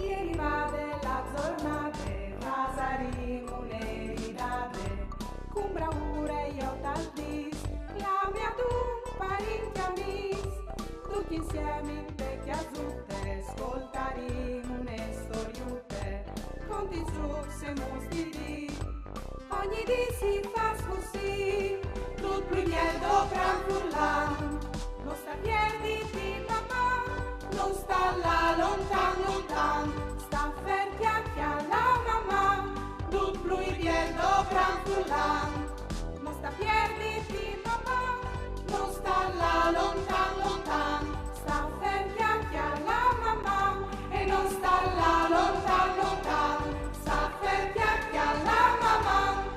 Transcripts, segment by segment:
Ieri vade la giornata, rasarimo un'eridate, con bravura io tal dis, la mia tu parenti amis, tutti insieme in vecchia zutte, ascoltarimo une storiute, conti giù se mostri, ogni di si fa così, tutto più niente franfullan, non sta piedi di mamma, non sta là lontan lontan, sta ferti anche alla mamma, tutto più niente franfullan, non sta piedi di mamma, non sta là lontan lontan, sta ferti anche alla mamma, e non sta là lontan lontan, sta ferti anche alla mamma.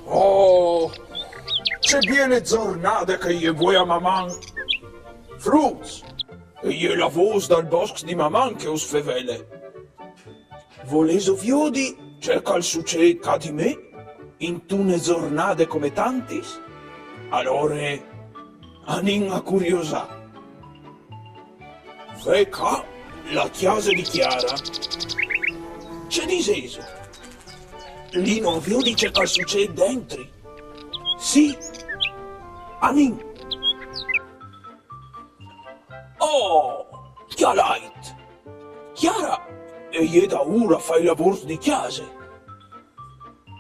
Oh, c'è viene giornate che gli vuoi a maman. Fruits, e gli la voce dal bosco di maman che us fevele. Voleso viodi, c'è cal succede ca di me, in tune giornate come tantis? Allora, anin a curiosa. Veca, la chiesa di Chiara. C'è diseso. Lì non viodi c'è cal succede dentro. Sì, anin. Oh, Chialait! Chiara, e gli da ora fai lavoro di chiesa.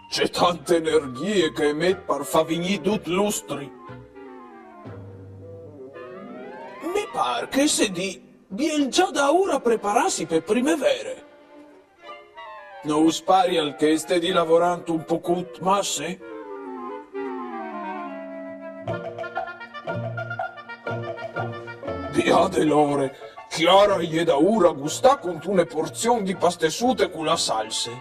C'è tante energie che met per fa venire tut lustri. Mi par che se di bien già da ora prepararsi per primavere. Non spari al che stai lavorando un po' cut masse? Diade l'ore, Chiara gli da ora gusta con une porzioni di pastessute con la salse.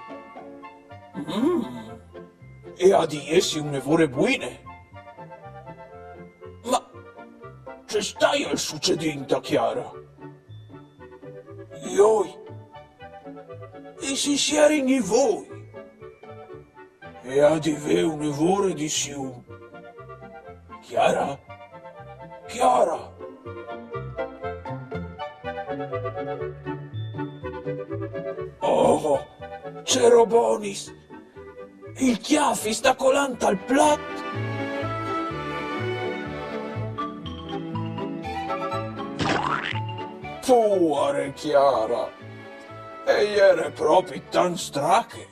E a di essi une vore buine. Ma che stai al succedendo, Chiara? Ioi, e si siarini voi. E a di ve une vore di siu. Chiara? Chiara? Oh, c'ero bonis. Il chiaffi sta colando al plat. Fuore, Chiara. E ieri proprio tan strache.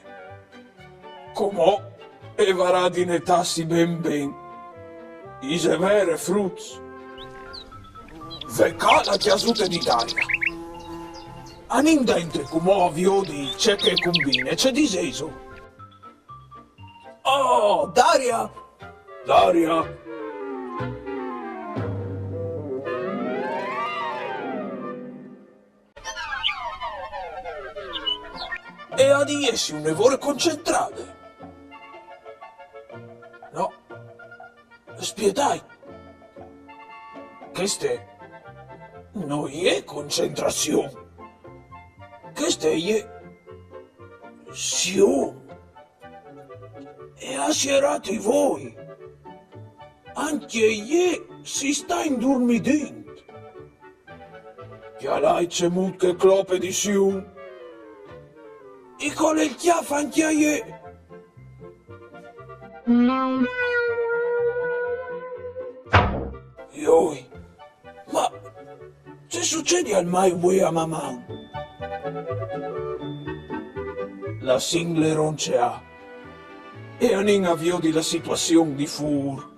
Com'ò e varà di ne tassi ben ben. Ise vere fruts. Vecà la chiasute d'Italia. Anin dentro com'ò viodi c'è che combine, c'è diseso. Oh, Daria! Daria! E a di essi un evore concentrate. No. Spietai. Queste non è concentrazione. Queste è sion. E asierate voi. Anche ie si sta indormidendo. Che lei c'è multe clope di sion. E con il chiaffa anche ie. Ioi, ma che succede al mai vuoi a mamma? La single roncea e anin avviò di la situazione di fur.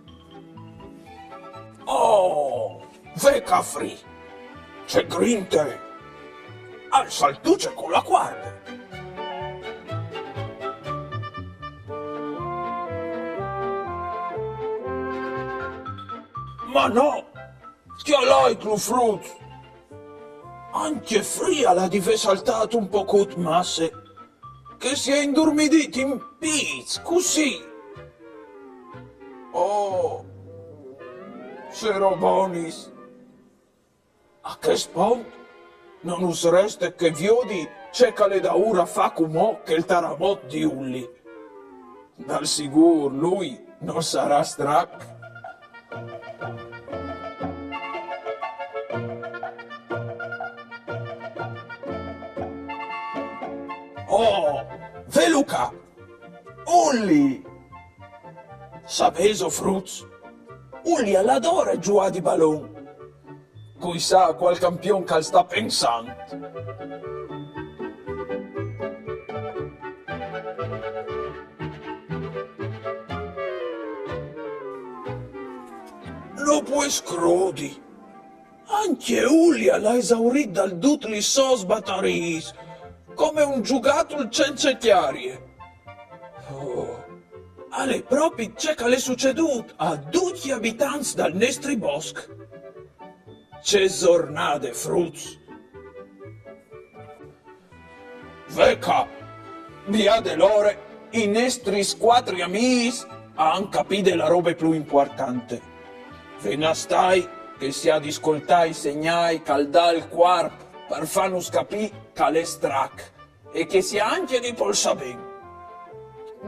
Oh, ve caffri, c'è grinte, al saltuce con la guardia. Ma no, che l'hai clufrut? Anche fria la deve saltato un po' cut masse, che si è indormidito in pizz, così. Oh, c'ero bonis. A che spont? Non usereste che viodi c'è che le da ora fa com'ò che il taramot di Ulli. Dal sicuro lui non sarà strac. Oh, Veluca! Ulli! Sapeso, Fruz? Ulli all'adora giù di ballon. Cui sa qual campion cal sta pensando. No pues crodi. Anche Ulli l'ha esaurit dal dutli sos batteries, come un giugatul senza chiarie. Oh, alle proprio c'è che le succedut a tutti gli abitanti dal nostri boschi. C'è giornate, Fruz. Veca, via dell'ore, i nostri quattro amici han capito la roba più importante. Ve ne stai che si ha di ascoltare i segnali caldà il quarp per farnos capire che è strac e che si ha anche di polsa ben.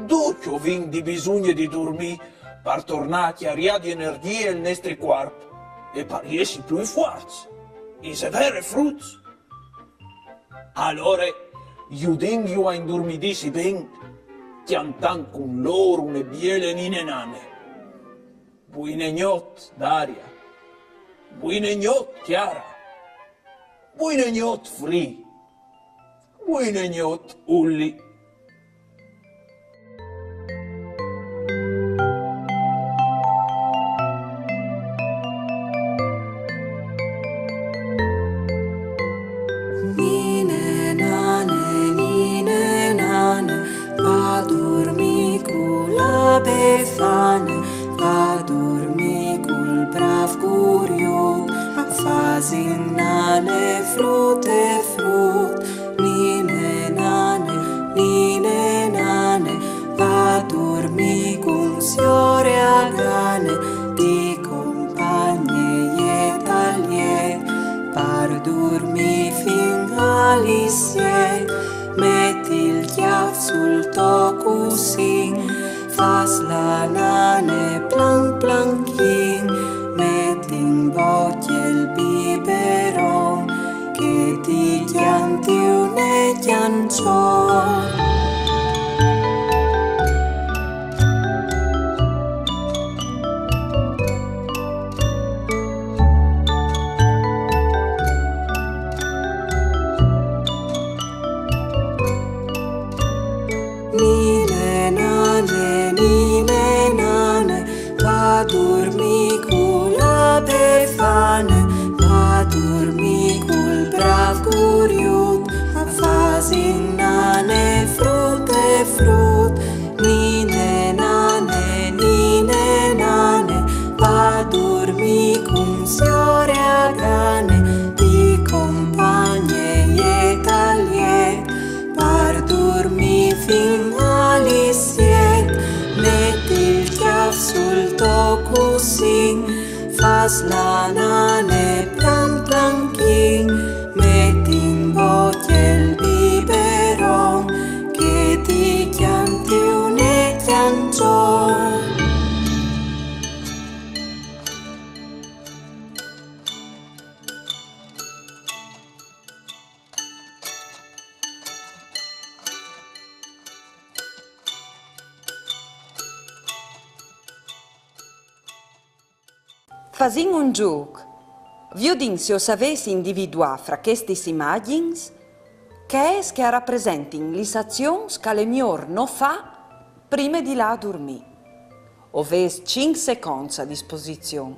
Dopo vin di bisogno di dormire per tornare a chiarire di energia il nostro quarp e per essere più forti. È vero, Fruz? Allora, aiutingi a indormidisi ben, chiantando con loro une biele nine nane. Buine gnot, Daria. Buine gnot, Chiara. Buine gnot, Fri. Buine gnot, Ulli. Nine nane, va a dormir con la Befana, va a dormir col brav curiot, a fasinare frut e frut. Nine nane, va a dormir con siore a gane, di compagni e taglier, per dormir fin all'insieme. Metti il chiav sul tocco sin, fas la nane plan planchin, metti in bocca il biberon, che ti chianti un chianciò. Nine nane, va a dormir con la Befana, va a dormir col brav curiot, a fasinare frut e frut. Nine nane, va a dormir con siore a gane, di compagni e taglier, per dormir fin all'insieme. Metti il chiav sul tocco sin, fas la nane plan planchin, metti in bocca il biberon, che ti chianti un chianciò. Fasin un gioc. Viudin se o savessi individuare fra queste immagini che es che rappresentin l'isazione che le miglior non fa prima di là a dormire. O ves 5 secondi a disposizione.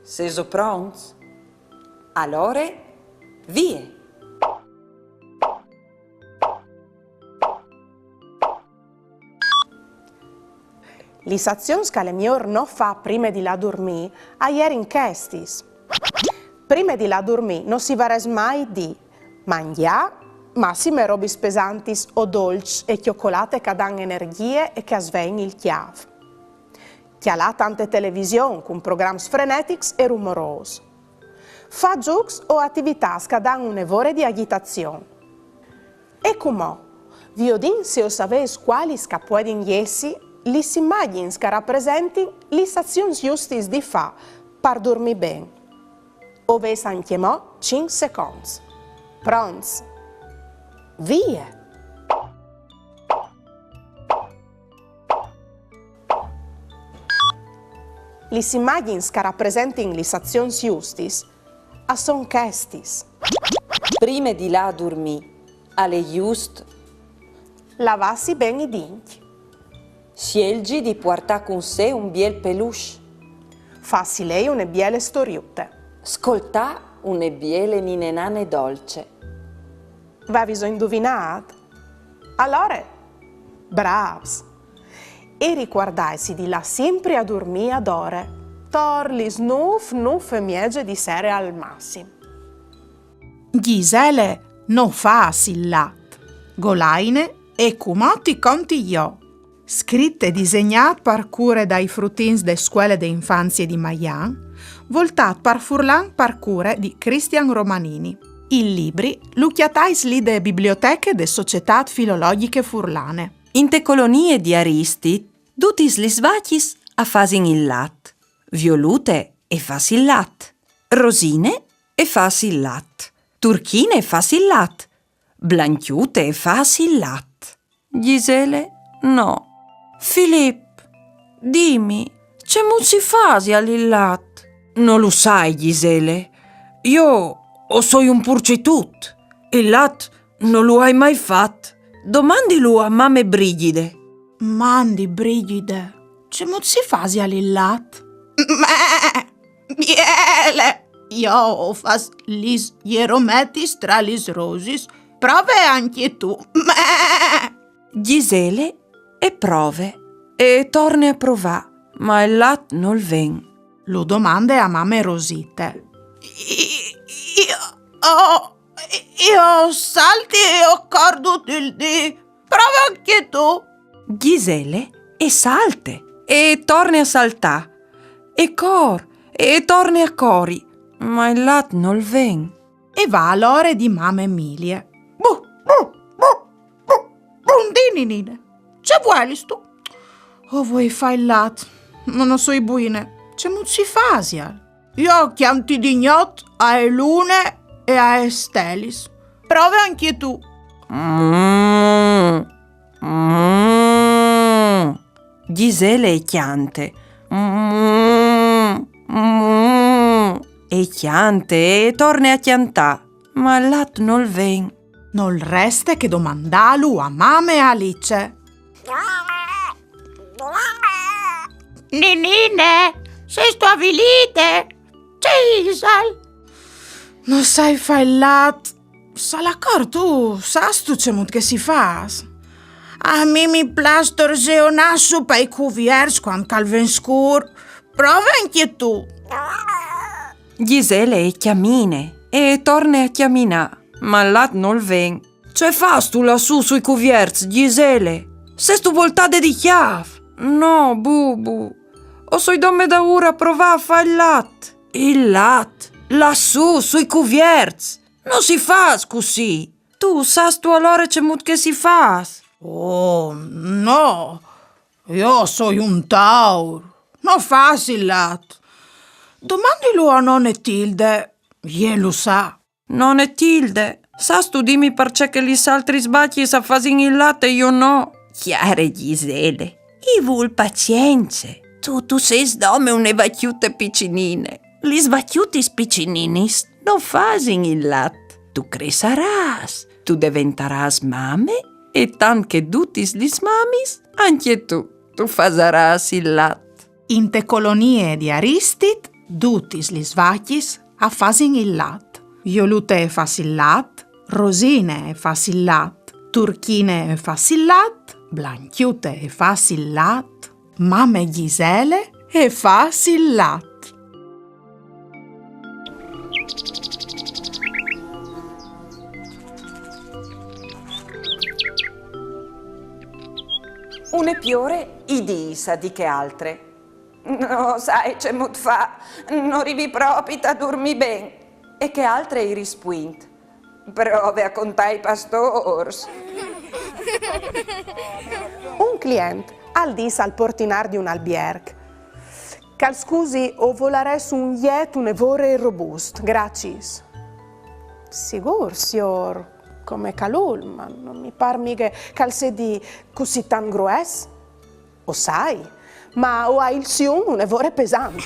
Se so pronti? Allora, via! L'isazione che le miglior non fa prima di là dormire, a ieri in questis. Prima di là dormire non si vares mai di mangiare, massime robe pesanti o dolci e cioccolate che danno energie e che svegliano il chiav. Chialà tante televisioni con programmi frenetici e rumorosi. Fa giochi o attività che danno un'evore di agitazione. E come? Viodin se o sapete quali scapuedin essi, le immagini che rappresentano le azioni giuste di fa per dormire bene. O ves anche mo 5 secondi. Pronti? Via! Lis immagins che rappresentin l'issazions justis a son chestis. Prima di là dormì, alle just, Lavassi ben i dinchi. scelgi di portare con sé un biel peluche, Fassi lei une biele storiute. ascoltà une biele ninenane dolce. Vaviso indovinat? Allora, bravs! E riguardaisi di là sempre a dormire ad ore. Torli snuf e miege di sere al massimo. Gisele non fa assillat, golaine e cumotti contigliò. Scritte e disegnate par cure dai fruttins de scuole de infanzie di Maian, voltat par Furlan par cure di Cristian Romanini. I libri lucchiatais li de biblioteche de societat filologiche furlane. In te colonie di Aristid, dutis lis vacis a fasin il lat, violute e fas il lat, rosine e fas il lat, turchine e fas il lat, blanchiute e fas il lat. Gisele, no. Filippo, dimmi, c'è si fasi al lat? Non lo sai, Gisele. Io o soi un purcitut. Il lat non lo hai mai fatto. Domandilo a mamme Brigide. Mandi, Brigide, c'è si fasi all'illat? Miele! Io fas lis ierometis tra lis rosis, prove anche tu. Gisele e prove e torna a provà, ma il lat non ven. Lo domande a mamme Rosite. Io salti e ho corduto il dì. Prova anche tu. Gisele e salte e torna a saltà e torna a cori, ma il lat non ven. E va all'ore di mamme Emilie. Bundinine, c'è vuoi tu? Oh, vuoi fare il lat? Ma non so i buine. C'è si fasia. Io chiamti di gnot a Elune e a Estelis. Prova anche tu. Gisele e chiante. E chiante e torna a chiantà, ma il lat non ven. Non resta che domandalu a mamme Alice. Ninine, sei stabilite? Gisel. Non sai fare il lat. Sa l'accordo tu, sas tu c'è che si fa. A me mi plastor geonasso per i cuviers quando calven scur. Prova anche tu. Gisele e chiamine e torna a chiaminà, ma il lat non ven. C'è fas tu lassù sui cuvierz, Gisele? Se stu voltate di chiav. No, bubu. O soi domme da ora provà a fare il lat. Il lat, lassù sui cuvierz. Non si fa così. Tu sas tu allora c'è che si fa. Oh, no. Io sono un taur. Non fasi il lat. Domandilo a nonne Tilde. Glielo sa. Nonne Tilde, sas tu dimmi perché che gli altri sbagli sa fasin il latte e io no. Chiare, Gisele. I vul pazienze. Tu sei sdome une vacchiute piccinine. Li svacchiuti spiccininis non fasin il latte. Tu cresceras. Tu diventeras mame e tan che dutis lis mamis, anche tu fasaras il latte. In te colonie di Aristid, dutis lis vacis a fasin il lat. Violute fas il lat, rosine fas il lat, turchine fas il lat, blanchiute fas il lat, mamme Gisele e fas il lat. Une piore i disa di che altre. No, sai, c'è mut fa, non rivi proprio a dormi ben. E che altre i rispuint. Prove a contare i pastors. Un cliente al dis al portinar di un alberg. Cal scusi o volares un iet un evore robust, gracis. Sigur, signor, come calul, ma non mi par mica cal sedi così tan grues. O sai, ma ho il sion non è vore pesante.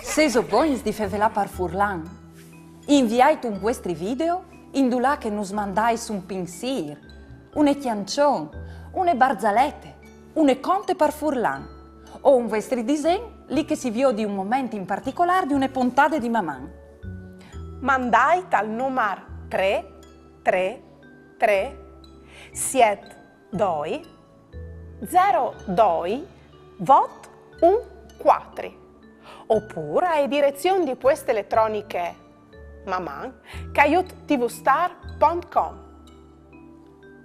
Se so voglio di fevela par furlan, inviai tu questi video, indulà che nos mandais un pensier, une chiancion, une barzalette, une conte par furlan, o un vostri disegno lì che si vio di un momento in particolare di une puntate di mamma. Mandai al numero 333 72 02 vot 14 oppure a direzione di queste elettroniche maman@tvstar.com.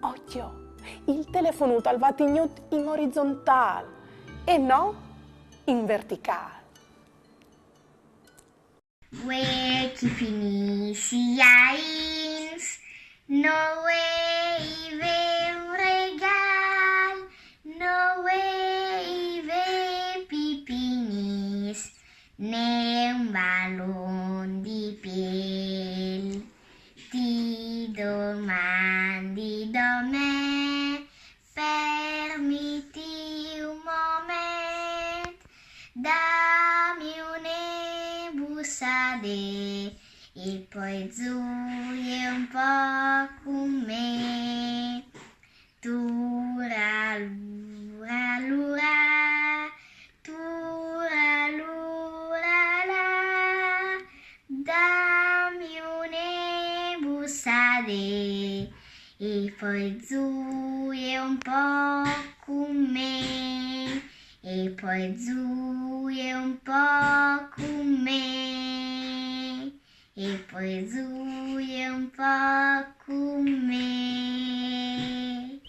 Occhio, il telefonuto al va tenuto in orizzontale e non in verticale. Where que finiscia ins, no ive un regal, no ive pipinis, né un ballon di piel. Ti domandi da me, permetti un moment, dammi une bussade e poi zuie un po' con me. Tura lura lura, tura lura la, dammi une bussade e poi zuie un po' con me. E poi zuie un po' con me. E poi zuie un po' con me.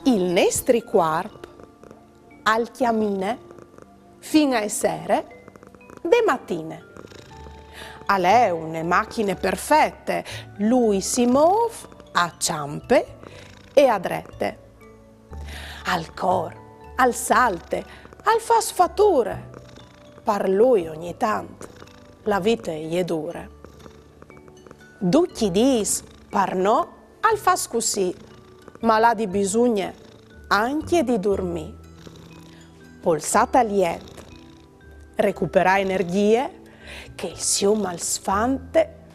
Il nestri quarp al chiamine fino a sere de mattine. Ale une macchine perfette, lui si muove a ciampe e a drette. Al cor, al salte, al fa sfature. Per lui ogni tanto la vita è dura. Ducchi dis, per no, al fa così, ma l'ha di bisogno anche di dormire. Polsata lieta, recupera energie che si mal sfante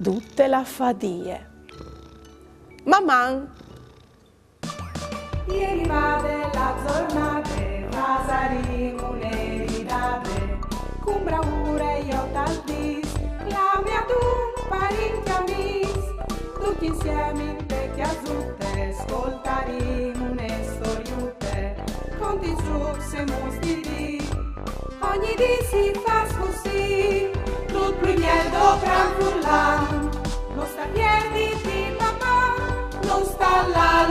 tutte la fadie. Maman! Ieri va della giornate, pasaremo le ridate, con bravura io t'aldis, la mia tu parecchia mis, tutti insieme in vecchia zutte, ascoltaremo une storiute, conti giù se mostri, ogni dì si fa così, tutto primiero gran furlan, non sta piedi di mamma, non sta la